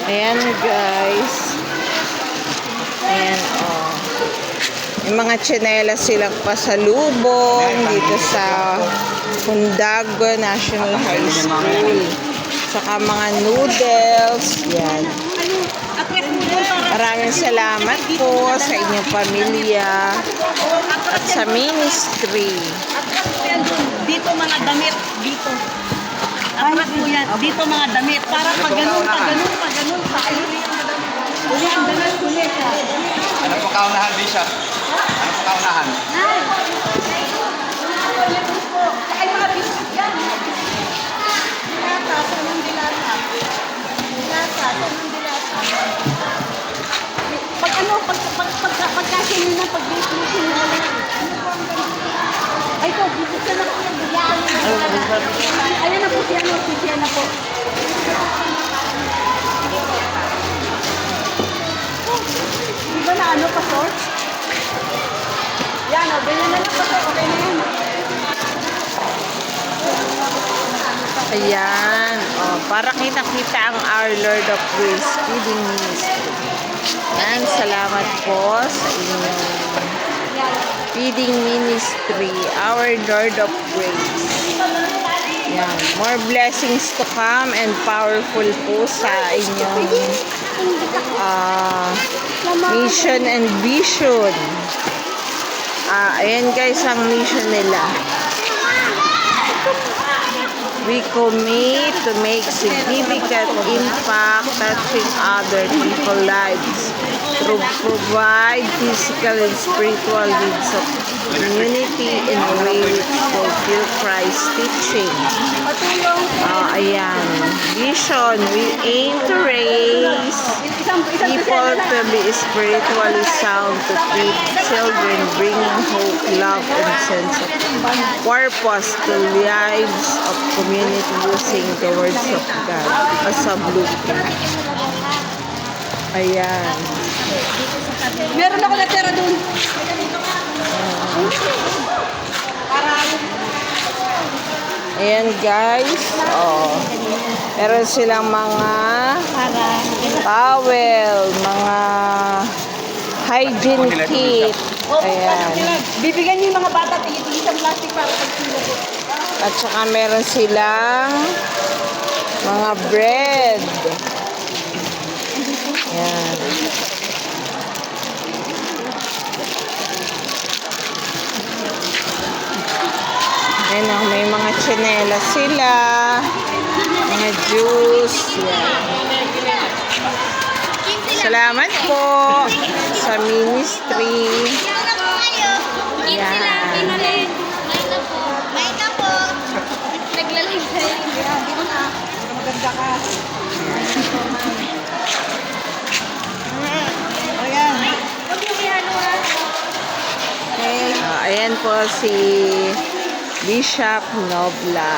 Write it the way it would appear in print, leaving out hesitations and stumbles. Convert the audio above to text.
Ayan guys. Ayan oh. May mga tsinelas silang pasalubong dito sa Hundago National High School. Saka mga noodles. Yan. Maraming salamat po sa inyong pamilya at sa ministry. Dito mga damit. Dito. Atras po yan. Dito mga damit. Para pag ganun. Uli ang damit. Uli. Ano po kaunahan, Bishop? Ano po kaunahan? Ay, mga biscuit yan. Dilata. Sanang dilata. Dilata. Sanang dilata. Pag ano, pagkasya nyo na, pag-biscuit nyo na lang. Ay, ito, biscuit na po yan. Ayan na po siya, no? Siya na po. Di ba na ano, pastor? Yan, o, ganyan na lang, pastor. Okay na yan. Ayan. Oh, para kita-kita ang Our Lord of Grace Feeding Ministry. Yan, salamat po sa inyong feeding ministry, Our Lord of Grace. Yan, more blessings to come and powerful po sa inyong mission and vision. Ayan guys, ang mission nila. We commit to make significant impact touching other people's lives to provide physical and spiritual needs of community in a way which fulfill Christ's teaching. Ayan. Vision, we aim to raise people to be spiritually sound, to teach children, bringing hope, love, and sense of purpose to lives of community using the words of God as a blueprint. Ayan. Meron ako natira doon. Ayan guys. Oh. Meron silang mga towel, mga hygiene kit. Ayan. Bibigyan niyo yung mga bata tigit-tigit ang plastic para pagsulo po. At saka meron silang mga bread. Ayan. Ayan o, may mga tsinelas sila. Mga juice. Ayan. Salamat po sa ministry. Ayan. Maganda ka. Ayan po si Bishop Nobla.